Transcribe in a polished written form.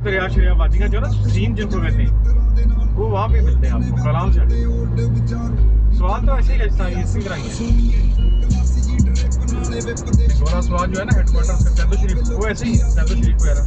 दरिया शरिया वादियाँ जो ना सीन जिनको कहते हैं वो वहाँ पे मिलते हैं आपको कलाम से। स्वाद तो ऐसे ही लगता है इसी तरह ही है। गोरा स्वाद जो है ना हेडक्वार्टर सैदो शरीफ वो ऐसे ही है, सैदो शरीफ वगैरह।